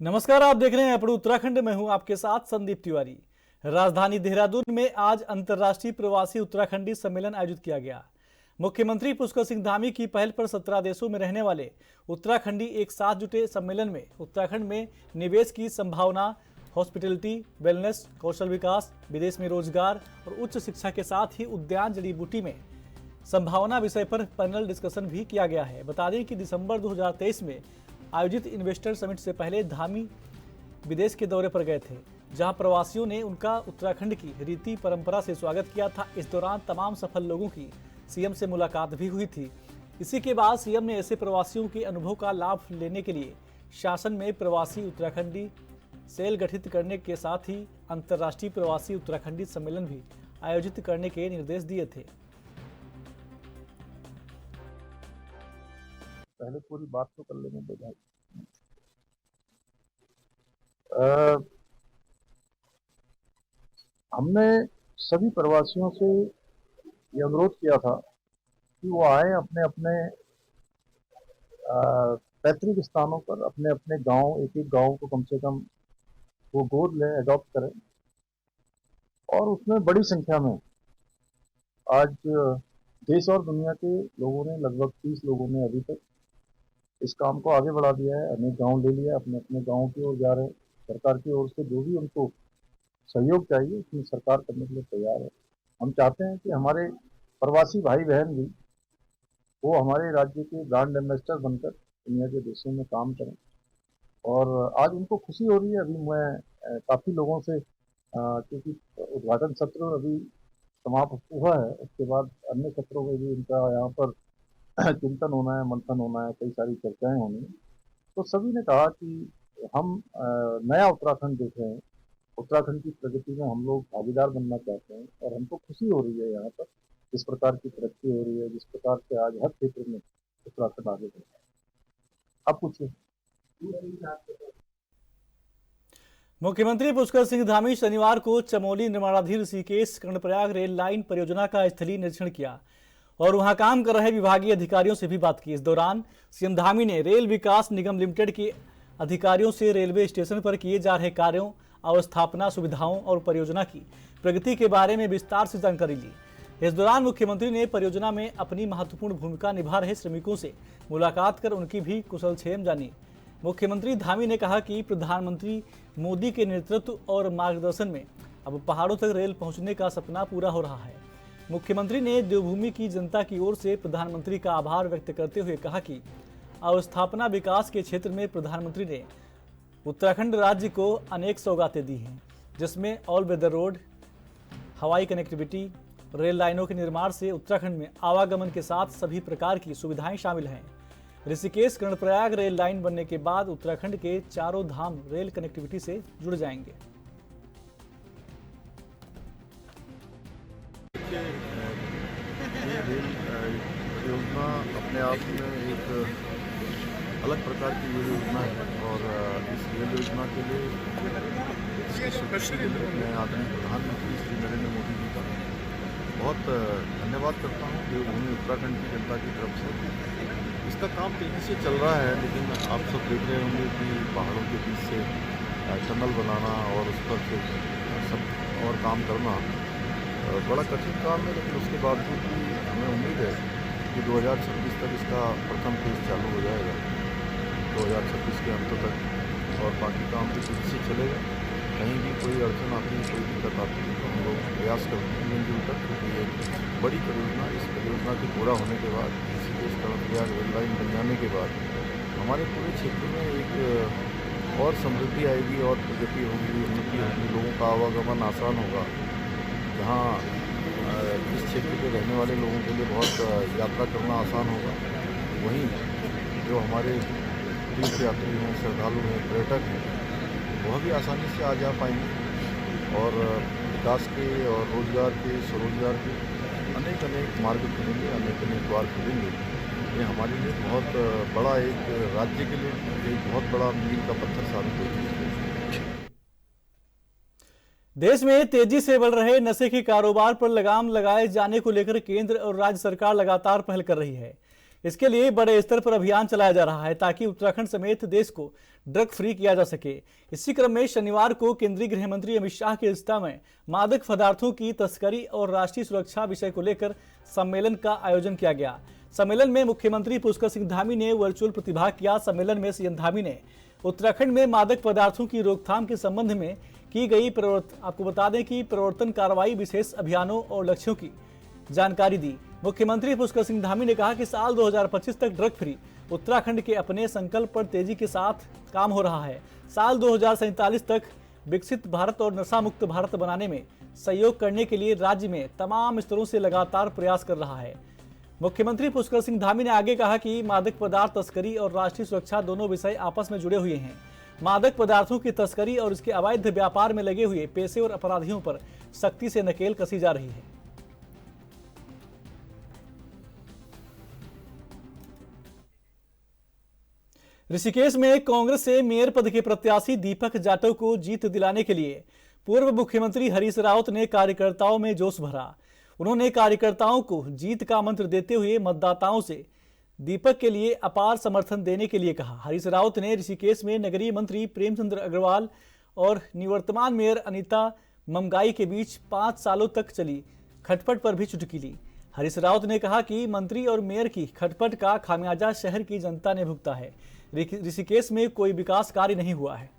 नमस्कार, आप देख रहे हैं अपने उत्तराखंड में हूं आपके साथ संदीप तिवारी। राजधानी देहरादून में आज अंतर्राष्ट्रीय प्रवासी उत्तराखंडी सम्मेलन आयोजित किया गया। मुख्यमंत्री पुष्कर सिंह धामी की पहल पर 17 देशों में रहने वाले उत्तराखंडी एक साथ जुटे सम्मेलन में उत्तराखंड में निवेश की संभावना, हॉस्पिटैलिटी, वेलनेस, कौशल विकास, विदेश में रोजगार और उच्च शिक्षा के साथ ही उद्यान जड़ी बूटी में संभावना विषय पर पैनल डिस्कशन भी किया गया है। बता दें कि दिसंबर 2023 में आयोजित इन्वेस्टर समिट से पहले धामी विदेश के दौरे पर गए थे, जहां प्रवासियों ने उनका उत्तराखंड की रीति परंपरा से स्वागत किया था। इस दौरान तमाम सफल लोगों की सीएम से मुलाकात भी हुई थी। इसी के बाद सीएम ने ऐसे प्रवासियों के अनुभव का लाभ लेने के लिए शासन में प्रवासी उत्तराखंडी सेल गठित करने के साथ ही अंतर्राष्ट्रीय प्रवासी उत्तराखंडी सम्मेलन भी आयोजित करने के निर्देश दिए थे। पहले पूरी बात तो कर लेने दो भाई। हमने सभी प्रवासियों से ये अनुरोध किया था कि वो आए अपने अपने पैतृक स्थानों पर, अपने अपने गांव, एक एक गांव को कम से कम वो गोद लें, अडॉप्ट करें। और उसमें बड़ी संख्या में आज देश और दुनिया के लोगों ने, लगभग 30 लोगों ने अभी तक इस काम को आगे बढ़ा दिया है। अनेक गांव ले लिया, अपने अपने गांव की ओर जा रहे हैं। सरकार की ओर से जो भी उनको सहयोग चाहिए उसमें सरकार करने के लिए तैयार है। हम चाहते हैं कि हमारे प्रवासी भाई बहन भी वो हमारे राज्य के ब्रांड एम्बेसडर बनकर दुनिया के देशों में काम करें। और आज उनको खुशी हो रही है। अभी मैं काफ़ी लोगों से, क्योंकि उद्घाटन सत्र अभी समाप्त हुआ है, उसके बाद अन्य सत्रों में भी उनका यहाँ पर चिंतन होना है, मंथन होना है, कई सारी चर्चाएं होनी है। तो सभी ने कहा कि हम नया उत्तराखंड देख रहे हैं, उत्तराखंड की प्रगति में हम लोग भागीदार बनना चाहते हैं और हमको खुशी हो रही है यहाँ पर जिस प्रकार की तरक्की हो रही है, जिस प्रकार से आज हर क्षेत्र में उत्तराखंड आगे बढ़ रहा है। अब पूछिए। मुख्यमंत्री पुष्कर सिंह धामी शनिवार को चमोली निर्माणाधीन ऋषिकेश कर्णप्रयाग रेल लाइन परियोजना का स्थलीय निरीक्षण किया और वहां काम कर रहे विभागीय अधिकारियों से भी बात की। इस दौरान सीएम धामी ने रेल विकास निगम लिमिटेड के अधिकारियों से रेलवे स्टेशन पर किए जा रहे कार्यों, अवस्थापना सुविधाओं और परियोजना की प्रगति के बारे में विस्तार से जानकारी ली। इस दौरान मुख्यमंत्री ने परियोजना में अपनी महत्वपूर्ण भूमिका निभा रहे श्रमिकों से मुलाकात कर उनकी भी कुशलक्षेम जानी। मुख्यमंत्री धामी ने कहा कि प्रधानमंत्री मोदी के नेतृत्व और मार्गदर्शन में अब पहाड़ों तक रेल पहुंचने का सपना पूरा हो रहा है। मुख्यमंत्री ने देवभूमि की जनता की ओर से प्रधानमंत्री का आभार व्यक्त करते हुए कहा कि अवस्थापना विकास के क्षेत्र में प्रधानमंत्री ने उत्तराखंड राज्य को अनेक सौगातें दी हैं, जिसमें ऑल वेदर रोड, हवाई कनेक्टिविटी, रेल लाइनों के निर्माण से उत्तराखंड में आवागमन के साथ सभी प्रकार की सुविधाएं शामिल हैं। ऋषिकेश कर्णप्रयाग रेल लाइन बनने के बाद उत्तराखंड के चारों धाम रेल कनेक्टिविटी से जुड़ जाएंगे। ये रेल योजना अपने आप में एक अलग प्रकार की योजना है और इस रेल योजना के लिए इसकी स्वीकृति के लिए मैं आदरणीय प्रधानमंत्री श्री नरेंद्र मोदी जी का बहुत धन्यवाद करता हूँ। देवभूमि उत्तराखंड की जनता की तरफ से इसका काम तेजी से चल रहा है, लेकिन आप सब देख रहे होंगे कि पहाड़ों के बीच से टनल बनाना और उस पर फिर सब और काम करना बड़ा कठिन काम है। लेकिन उसके बावजूद भी हमें उम्मीद है कि 2026 तक इसका प्रथम फेज चालू हो जाएगा, 2026 के अंत तक, और बाकी काम भी तेजी से चलेगा। कहीं भी कोई अड़चन आती है, कोई दिक्कत आती है तो हम लोग प्रयास करते हैं मिलजुल कर, क्योंकि ये बड़ी परियोजना, इस परियोजना के पूरा होने के बाद, ऋषिकेश कर्णप्रयाग रेल लाइन बन जाने के बाद हमारे पूरे क्षेत्र में एक और समृद्धि आएगी और प्रगति होगी, उन्नति होगी, लोगों का आवागमन आसान होगा। जहाँ इस क्षेत्र के रहने वाले लोगों के लिए बहुत यात्रा करना आसान होगा, वहीं जो हमारे तीर्थ यात्री हैं, श्रद्धालु हैं, पर्यटक हैं, वह भी आसानी से आ जा पाएंगे और विकास के और रोजगार के, स्वरोजगार के अनेक अनेक मार्ग खुलेंगे, अनेक अनेक द्वार खुलेंगे। ये हमारे लिए बहुत बड़ा, एक राज्य के लिए एक बहुत बड़ा मील का पत्थर साबित होगी। देश में तेजी से बढ़ रहे नशे के कारोबार पर लगाम लगाए जाने को लेकर केंद्र और राज्य सरकार लगातार पहल कर रही है। इसके लिए बड़े स्तर पर अभियान चलाया जा रहा है ताकि उत्तराखंड समेत देश को ड्रग फ्री किया जा सके। इसी क्रम में शनिवार को केंद्रीय गृह मंत्री अमित शाह की अध्यक्षता में मादक पदार्थों की तस्करी और राष्ट्रीय सुरक्षा विषय को लेकर सम्मेलन का आयोजन किया गया। सम्मेलन में मुख्यमंत्री पुष्कर सिंह धामी ने वर्चुअल प्रतिभाग किया। सम्मेलन में सीएम धामी ने उत्तराखंड में मादक पदार्थों की रोकथाम के संबंध में की गई आपको बता दें कि प्रवर्तन कार्रवाई, विशेष अभियानों और लक्ष्यों की जानकारी दी। मुख्यमंत्री पुष्कर सिंह धामी ने कहा कि साल 2025 तक ड्रग फ्री उत्तराखंड के अपने संकल्प पर तेजी के साथ काम हो रहा है। साल 2047 तक विकसित भारत और नशा मुक्त भारत बनाने में सहयोग करने के लिए राज्य में तमाम स्तरों से लगातार प्रयास कर रहा है। मुख्यमंत्री पुष्कर सिंह धामी ने आगे कहा कि मादक पदार्थ तस्करी और राष्ट्रीय सुरक्षा दोनों विषय आपस में जुड़े हुए हैं। मादक पदार्थों की तस्करी और इसके अवैध व्यापार में लगे हुए पेशेवर अपराधियों पर सख्ती से नकेल कसी जा रही है। ऋषिकेश में कांग्रेस से मेयर पद के प्रत्याशी दीपक जाटव को जीत दिलाने के लिए पूर्व मुख्यमंत्री हरीश रावत ने कार्यकर्ताओं में जोश भरा। उन्होंने कार्यकर्ताओं को जीत का मंत्र देते हुए मतदाताओं से दीपक के लिए अपार समर्थन देने के लिए कहा। हरीश रावत ने ऋषिकेश में नगरीय मंत्री प्रेमचंद्र अग्रवाल और निवर्तमान मेयर अनीता ममगाई के बीच 5 सालों तक चली खटपट पर भी चुटकी ली। हरीश रावत ने कहा कि मंत्री और मेयर की खटपट का खामियाजा शहर की जनता ने भुगता है। ऋषिकेश में कोई विकास कार्य नहीं हुआ है।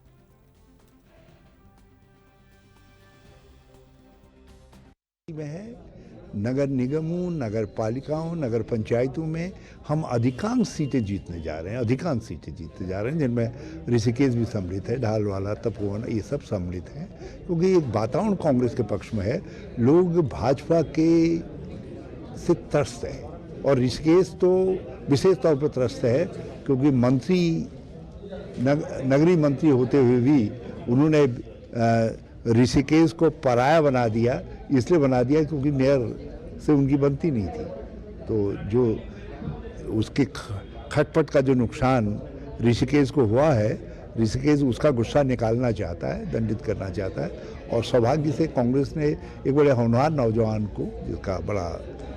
नगर निगमों, नगर पालिकाओं, नगर पंचायतों में हम अधिकांश सीटें जीतने जा रहे हैं, जिनमें ऋषिकेश भी सम्मिलित है, ढालवाला, तपोवन, ये सब सम्मिलित हैं, क्योंकि एक वातावरण कांग्रेस के पक्ष में है। लोग भाजपा के से त्रस्त है और ऋषिकेश तो विशेष तौर पर त्रस्त है, क्योंकि मंत्री नगरीय मंत्री होते हुए भी उन्होंने ऋषिकेश को पराया बना दिया। इसलिए बना दिया क्योंकि मेयर से उनकी बनती नहीं थी। तो जो उसके खटपट का जो नुकसान ऋषिकेश को हुआ है, ऋषिकेश उसका गुस्सा निकालना चाहता है, दंडित करना चाहता है। और सौभाग्य से कांग्रेस ने एक बड़े होनहार नौजवान को, जिसका बड़ा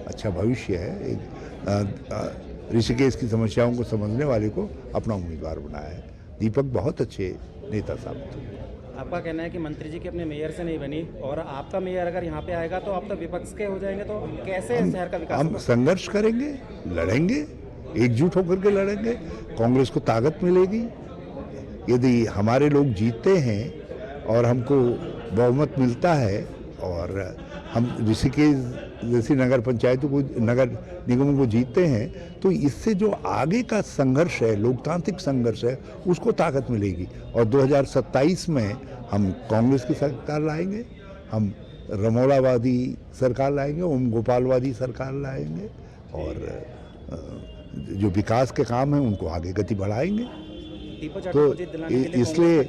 अच्छा भविष्य है, एक ऋषिकेश की समस्याओं को समझने वाले को अपना उम्मीदवार बनाया है। दीपक बहुत अच्छे नेता साबित हुए। आपका कहना है कि मंत्री जी की अपने मेयर से नहीं बनी और आपका मेयर अगर यहाँ पे आएगा तो आप तो विपक्ष के हो जाएंगे, तो कैसे शहर का विकास? हम संघर्ष करेंगे, लड़ेंगे, एकजुट होकर के लड़ेंगे। कांग्रेस को ताकत मिलेगी। यदि हमारे लोग जीतते हैं और हमको बहुमत मिलता है और हम ऋषिकेश जैसी नगर पंचायतों को, नगर निगमों को जीतते हैं, तो इससे जो आगे का संघर्ष है, लोकतांत्रिक संघर्ष है, उसको ताकत मिलेगी। और 2027 में हम कांग्रेस की सरकार लाएंगे, हम रमौलावादी सरकार लाएंगे, ओम गोपालवादी सरकार लाएंगे और जो विकास के काम हैं उनको आगे गति बढ़ाएंगे। तो इसलिए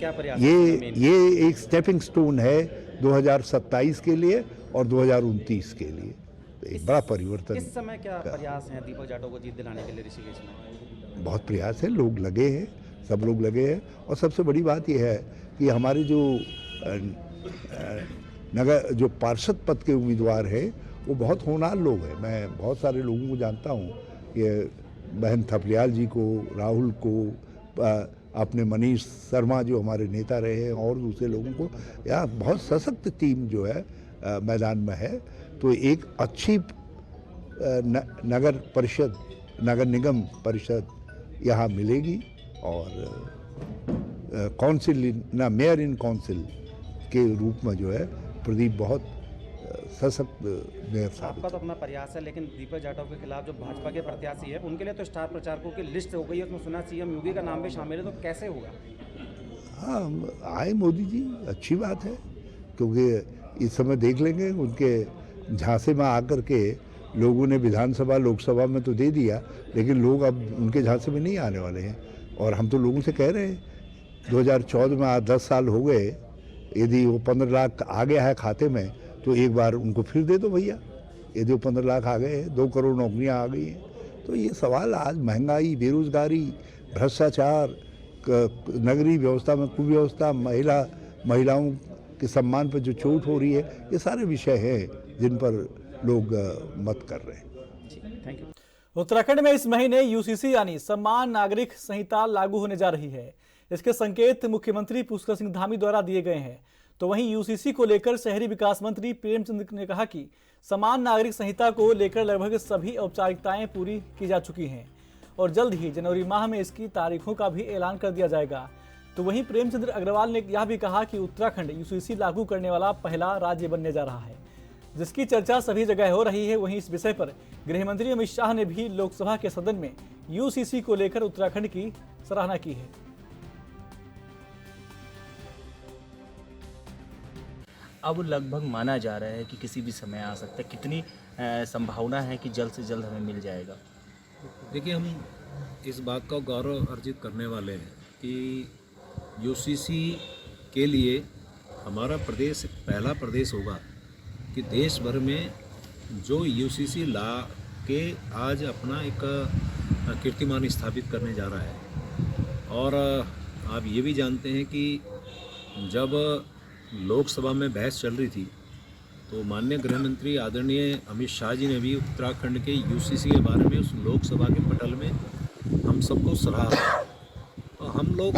ये एक स्टेपिंग स्टोन है 2027 के लिए और 2029 के लिए। एक बड़ा परिवर्तन। इस समय क्या प्रयास हैं दीपक जाटव को जीत दिलाने के लिए ऋषिकेश में? बहुत प्रयास है, लोग लगे हैं, सब लोग लगे हैं। और सबसे बड़ी बात यह है कि हमारे जो पार्षद पद के उम्मीदवार हैं वो बहुत होनहार लोग हैं। मैं बहुत सारे लोगों को जानता हूँ, ये बहन थपलियाल जी को, राहुल को, अपने मनीष शर्मा जो हमारे नेता रहे हैं, और दूसरे लोगों को। यहाँ बहुत सशक्त टीम जो है मैदान में है। तो एक अच्छी नगर परिषद, नगर निगम परिषद यहाँ मिलेगी और काउंसिल ना मेयर इन काउंसिल के रूप में जो है प्रदीप बहुत सशक्त मेयर साबित। आपका तो अपना प्रयास है, लेकिन दीपक जाटव के खिलाफ जो भाजपा के प्रत्याशी है उनके लिए तो स्टार प्रचारकों की लिस्ट हो गई है, उसमें सुना सीएम योगी का नाम भी शामिल है, तो कैसे होगा? हाँ, आए मोदी जी, अच्छी बात है, क्योंकि इस समय देख लेंगे उनके झांसे में आकर के लोगों ने विधानसभा लोकसभा में तो दे दिया, लेकिन लोग अब उनके झांसे में नहीं आने वाले हैं। और हम तो लोगों से कह रहे हैं 2014 में 10 साल हो गए, यदि वो 15 लाख आ गया है खाते में तो एक बार उनको फिर दे दो भैया। यदि वो 15 लाख आ गए, 2 करोड़ नौकरियां आ गई हैं, तो ये सवाल आज महंगाई, बेरोजगारी, भ्रष्टाचार, नगरीय व्यवस्था में कुव्यवस्था, महिलाओं के सम्मान पर जो चोट हो रही है, ये सारे विषय हैं जिन पर लोग मत कर रहे हैं। Thank you. उत्तराखंड में इस महीने यूसीसी यानी सम्मान नागरिक संहिता लागू होने जा रही है। इसके संकेत मुख्यमंत्री पुष्कर सिंह धामी द्वारा दिए गए हैं। तो वहीं यूसीसी को लेकर शहरी विकास मंत्री प्रेमचंद ने कहा कि समान नागरिक संहिता को लेकर लगभग सभी औपचारिकताएं पूरी की जा चुकी हैं और जल्द ही जनवरी माह में इसकी तारीखों का भी ऐलान कर दिया जाएगा। तो वहीं प्रेमचंद्र अग्रवाल ने यह भी कहा कि उत्तराखंड यूसीसी लागू करने वाला पहला राज्य बनने जा रहा है, जिसकी चर्चा सभी जगह हो रही है। वहीं इस विषय पर गृह मंत्री अमित शाह ने भी लोकसभा के सदन में यूसीसी को लेकर उत्तराखंड की सराहना की है। अब लगभग माना जा रहा है कि किसी भी समय आ सकता है। कितनी संभावना है कि जल्द से जल्द हमें मिल जाएगा? देखिए, हम इस बात का गौरव अर्जित करने वाले हैं कि यूसीसी के लिए हमारा प्रदेश पहला प्रदेश होगा कि देश भर में जो यूसीसी ला के आज अपना एक कीर्तिमान स्थापित करने जा रहा है। और आप ये भी जानते हैं कि जब लोकसभा में बहस चल रही थी तो माननीय गृह मंत्री आदरणीय अमित शाह जी ने भी उत्तराखंड के यूसीसी के बारे में उस लोकसभा के पटल में हम सबको सराहा। और हम लोग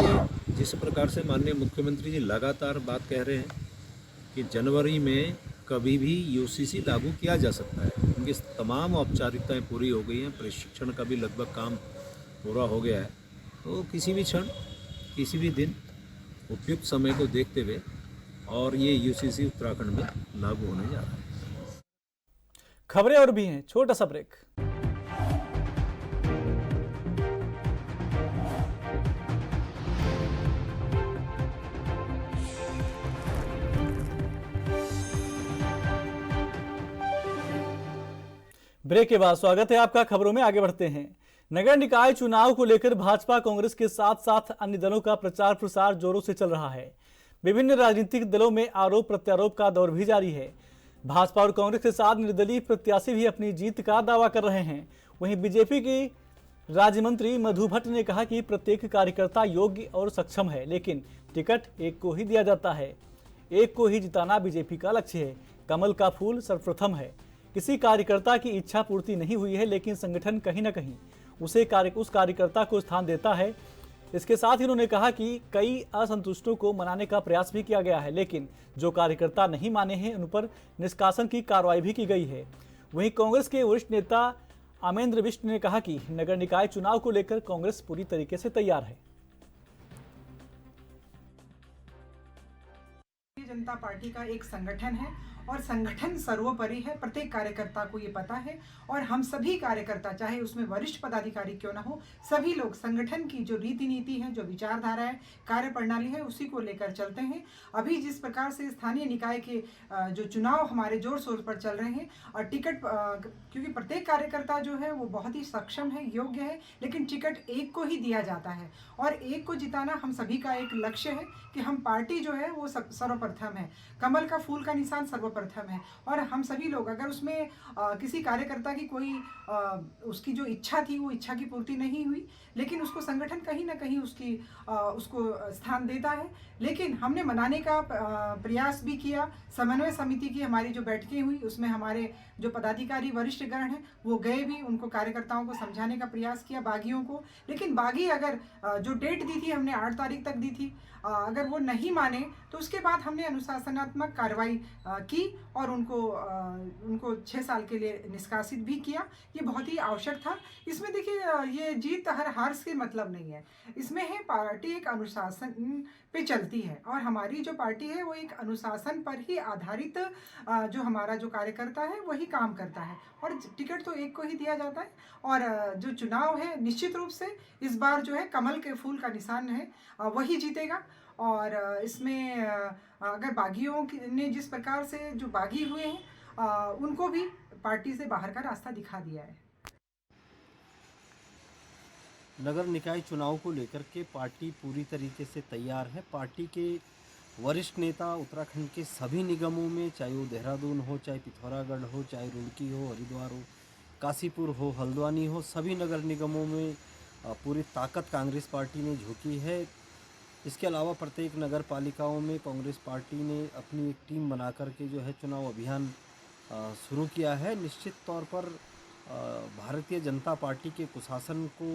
जिस प्रकार से माननीय मुख्यमंत्री जी लगातार बात कह रहे हैं कि जनवरी में कभी भी यूसीसी लागू किया जा सकता है, उनकी तमाम औपचारिकताएं पूरी हो गई हैं, प्रशिक्षण का भी लगभग काम पूरा हो गया है। तो किसी भी क्षण किसी भी दिन उपयुक्त समय को देखते हुए और ये यूसीसी उत्तराखंड में लागू होने जा रहा है। खबरें और भी हैं, छोटा सा ब्रेक। ब्रेक के बाद स्वागत है आपका। खबरों में आगे बढ़ते हैं। नगर निकाय चुनाव को लेकर भाजपा कांग्रेस के साथ साथ अन्य दलों का प्रचार प्रसार जोरों से चल रहा है। विभिन्न राजनीतिक दलों में आरोप प्रत्यारोप का दौर भी जारी है। भाजपा और कांग्रेस के साथ निर्दलीय प्रत्याशी भी अपनी जीत का दावा कर रहे हैं। वहीं बीजेपी की राज्य मंत्री मधु भट्ट ने कहा कि प्रत्येक कार्यकर्ता योग्य और सक्षम है, लेकिन टिकट एक को ही दिया जाता है। एक को ही जिताना बीजेपी का लक्ष्य है। कमल का फूल सर्वप्रथम है। किसी कार्यकर्ता की इच्छा पूर्ति नहीं हुई है, लेकिन संगठन कहीं न कहीं उस कार्यकर्ता को स्थान देता है। इसके साथ ही उन्होंने कहा कि कई असंतुष्टों को मनाने का प्रयास भी किया गया है, लेकिन जो कार्यकर्ता नहीं माने हैं उन पर निष्कासन की कार्रवाई भी की गई है। वहीं कांग्रेस के वरिष्ठ नेता अमेंद्र बिष्ट ने कहा कि नगर निकाय चुनाव को लेकर कांग्रेस पूरी तरीके से तैयार है। जनता पार्टी का एक संगठन है और संगठन सर्वोपरि है। प्रत्येक कार्यकर्ता को ये पता है और हम सभी कार्यकर्ता, चाहे उसमें वरिष्ठ पदाधिकारी क्यों ना हो, सभी लोग संगठन की जो रीति नीति है, जो विचारधारा है, कार्य प्रणाली है, उसी को लेकर चलते हैं। अभी जिस प्रकार से स्थानीय निकाय के जो चुनाव हमारे जोर शोर पर चल रहे हैं और टिकट, क्योंकि प्रत्येक कार्यकर्ता जो है वो बहुत ही सक्षम है, योग्य है, लेकिन टिकट एक को ही दिया जाता है और एक को जिताना हम सभी का एक लक्ष्य है कि हम पार्टी जो है वो सर्वप्रथम है। कमल का फूल का निशान सर्वप्रथम है और हम सभी लोग, अगर उसमें किसी कार्यकर्ता की कोई उसकी जो इच्छा थी वो इच्छा की पूर्ति नहीं हुई, लेकिन उसको संगठन कहीं ना कहीं उसको स्थान देता है। लेकिन हमने मनाने का प्रयास भी किया। समन्वय समिति की हमारी जो बैठकें हुई उसमें हमारे जो पदाधिकारी वरिष्ठ गण हैं वो गए भी, उनको कार्यकर्ताओं को समझाने का प्रयास किया, बागियों को। लेकिन बागी अगर जो डेट दी थी हमने 8 तारीख तक दी थी, अगर वो नहीं माने तो उसके बाद हमने अनुशासनात्मक कार्रवाई की और उनको 6 साल के लिए निष्कासित भी किया। ये बहुत ही आवश्यक था। इसमें देखिए, ये जीत हार से मतलब नहीं है। इसमें है पार्टी एक अनुशासन पे चलती है और हमारी जो पार्टी है वो एक अनुशासन पर ही आधारित जो हमारा जो कार्यकर्ता है वही काम करता है और टिकट तो एक को ही दिया जाता है। और जो चुनाव है निश्चित रूप से इस बार जो है कमल के फूल का निशान है, वही जीतेगा। और इसमें अगर बागियों ने जिस प्रकार से जो बागी हुए हैं उनको भी पार्टी से बाहर का रास्ता दिखा दिया है। नगर निकाय चुनाव को लेकर के पार्टी पूरी तरीके से तैयार है। पार्टी के वरिष्ठ नेता उत्तराखंड के सभी निगमों में, चाहे वो देहरादून हो, चाहे पिथौरागढ़ हो, चाहे रुड़की हो, हरिद्वार हो, काशीपुर हो, हल्द्वानी हो, सभी नगर निगमों में पूरी ताकत कांग्रेस पार्टी ने झोंकी है। इसके अलावा प्रत्येक नगर पालिकाओं में कांग्रेस पार्टी ने अपनी एक टीम बना कर के जो है चुनाव अभियान शुरू किया है। निश्चित तौर पर भारतीय जनता पार्टी के कुशासन को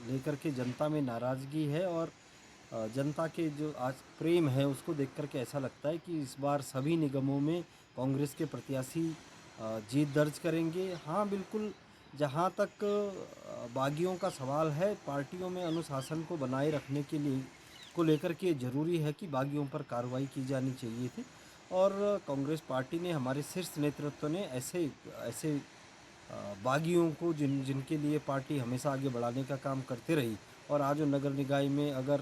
लेकर के जनता में नाराज़गी है और जनता के जो आज प्रेम है उसको देख कर के ऐसा लगता है कि इस बार सभी निगमों में कांग्रेस के प्रत्याशी जीत दर्ज करेंगे। हाँ बिल्कुल, जहाँ तक बागियों का सवाल है, पार्टियों में अनुशासन को बनाए रखने के लिए को लेकर के ज़रूरी है कि बागियों पर कार्रवाई की जानी चाहिए थी और कांग्रेस पार्टी ने, हमारे शीर्ष नेतृत्व ने ऐसे बागियों को जिनके लिए पार्टी हमेशा आगे बढ़ाने का काम करती रही और आज नगर निकाय में अगर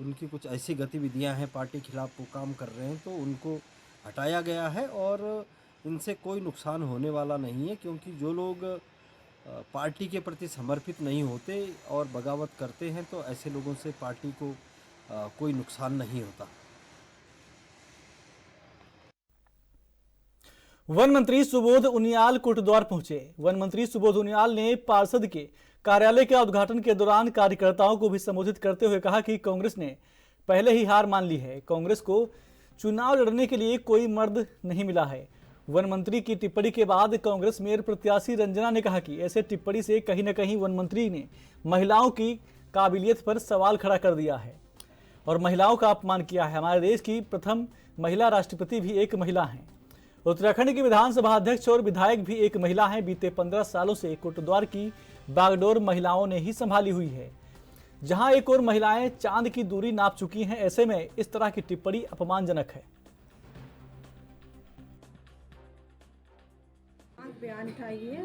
उनकी कुछ ऐसी गतिविधियां हैं, पार्टी खिलाफ वो काम कर रहे हैं, तो उनको हटाया गया है और इनसे कोई नुकसान होने वाला नहीं है, क्योंकि जो लोग पार्टी के प्रति समर्पित नहीं होते और बगावत करते हैं तो ऐसे लोगों से पार्टी को कोई नुकसान नहीं होता। वन मंत्री सुबोध उनियाल कोटद्वार पहुंचे। वन मंत्री सुबोध उनियाल ने पार्षद के कार्यालय के उद्घाटन के दौरान कार्यकर्ताओं को भी संबोधित करते हुए कहा कि कांग्रेस ने पहले ही हार मान ली है। कांग्रेस को चुनाव लड़ने के लिए कोई मर्द नहीं मिला है। वन मंत्री की टिप्पणी के बाद कांग्रेस मेयर प्रत्याशी रंजना ने कहा कि ऐसे टिप्पणी से कहीं न कहीं वन मंत्री ने महिलाओं की काबिलियत पर सवाल खड़ा कर दिया है और महिलाओं का अपमान किया है। हमारे देश की प्रथम महिला राष्ट्रपति भी एक महिला हैं। उत्तराखंड की विधानसभा अध्यक्ष और विधायक भी एक महिला हैं। बीते 15 सालों से कोटद्वार की बागडोर महिलाओं ने ही संभाली हुई है। जहां एक और महिलाएं चांद की दूरी नाप चुकी हैं, ऐसे में इस तरह की टिप्पणी अपमानजनक है। बयान था ये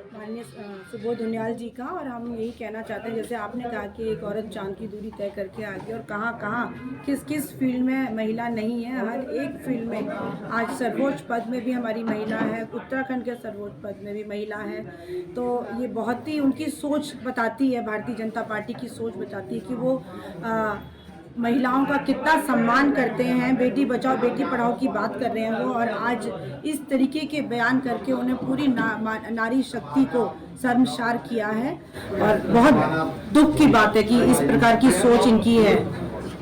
माननीय सुबोध उनियाल जी का, और हम यही कहना चाहते हैं, जैसे आपने कहा कि एक औरत चांद की दूरी तय करके आ गई और कहाँ किस किस फील्ड में महिला नहीं है। हर एक फील्ड में आज सर्वोच्च पद में भी हमारी महिला है, उत्तराखंड के सर्वोच्च पद में भी महिला है। तो ये बहुत ही उनकी सोच बताती है, भारतीय जनता पार्टी की सोच बताती है कि वो महिलाओं का कितना सम्मान करते हैं। बेटी बचाओ बेटी पढ़ाओ की बात कर रहे हैं वो, और आज इस तरीके के बयान करके उन्हें पूरी नारी शक्ति को शर्मसार किया है। और बहुत दुख की बात है कि इस प्रकार की सोच इनकी है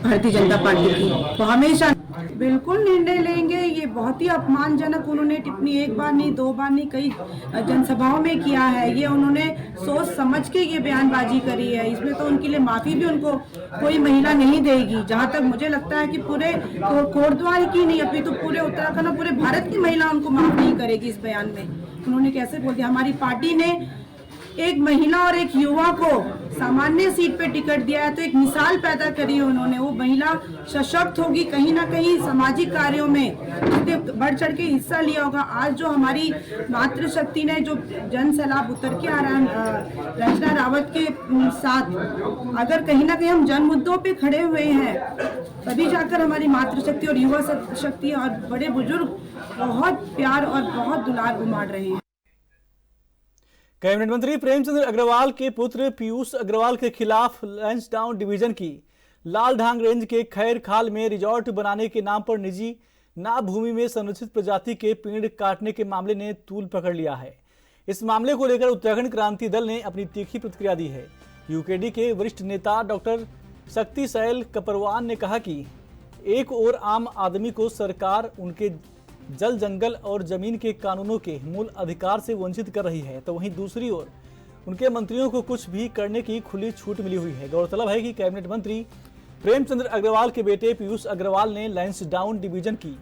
भारतीय जनता पार्टी की। तो हमेशा बिल्कुल निर्णय लेंगे। ये बहुत ही अपमानजनक उन्होंने टिप्पणी एक बार नहीं, दो बार नहीं, कई जनसभाओं में किया है। ये उन्होंने सोच समझ के ये बयानबाजी करी है। इसमें तो उनके लिए माफी भी उनको कोई महिला नहीं देगी। जहाँ तक मुझे लगता है कि पूरे कोटद्वार की नहीं, अभी तो पूरे उत्तराखंड और पूरे भारत की महिला उनको माफ नहीं करेगी इस बयान में। उन्होंने कैसे बोल दिया। हमारी पार्टी ने एक महिला और एक युवा को सामान्य सीट पे टिकट दिया है, तो एक मिसाल पैदा करी है उन्होंने। वो महिला सशक्त होगी, कहीं ना कहीं सामाजिक कार्यों में बढ़ चढ़ के हिस्सा लिया होगा। आज जो हमारी मातृशक्ति ने जो जन सैलाब उतर के आ रहा है रंजना रावत के साथ, अगर कहीं ना कहीं हम जन मुद्दों पे खड़े हुए हैं, तभी जाकर हमारी मातृशक्ति और युवा शक्ति और बड़े बुजुर्ग बहुत प्यार और बहुत दुलार उमाड़ रहे हैं। कैबिनेट मंत्री प्रेमचंद अग्रवाल के पुत्र पीयूष अग्रवाल के खिलाफ लैंसडाउन डिवीजन की लालढांग रेंज के खैर खाल में रिजॉर्ट बनाने के नाम पर निजी नाप भूमि में संरक्षित प्रजाति के पेड़ काटने के मामले ने तूल पकड़ लिया है। इस मामले को लेकर उत्तराखंड क्रांति दल ने अपनी तीखी प्रतिक्रिया दी है। यूकेडी के वरिष्ठ नेता डॉक्टर शक्ति सैल कपरवान ने कहा कि एक और आम आदमी को सरकार उनके जल जंगल और जमीन के कानूनों के मूल अधिकार से वंचित कर रही है, तो वहीं दूसरी ओर उनके मंत्रियों को कुछ भी करने की खुली छूट मिली हुई है। गौरतलब है कि कैबिनेट मंत्री प्रेमचंद अग्रवाल के बेटे पीयूष अग्रवाल ने लैंसडाउन डिवीजन की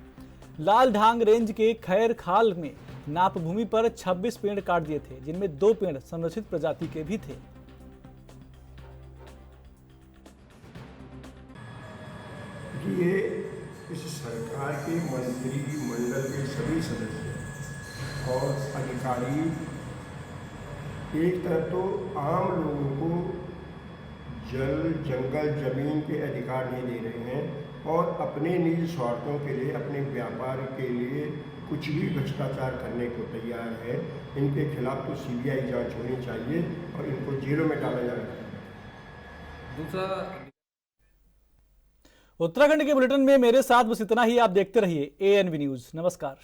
लालढांग रेंज के खैर खाल में नाप भूमि पर 26 पेड़ काट दिए थे, जिनमें 2 पेड़ संरक्षित प्रजाति के भी थे। ये इस सरकार के मंत्रिमंडल के सभी सदस्य और अधिकारी एक तरफ तो आम लोगों को जल जंगल जमीन के अधिकार नहीं दे रहे हैं और अपने निजी स्वार्थों के लिए, अपने व्यापार के लिए कुछ भी भ्रष्टाचार करने को तैयार है। इनके खिलाफ तो सीबीआई जांच होनी चाहिए और इनको जेलों में डाला जाना चाहिए। दूसरा, उत्तराखंड के बुलेटिन में मेरे साथ बस इतना ही। आप देखते रहिए ANV न्यूज। नमस्कार।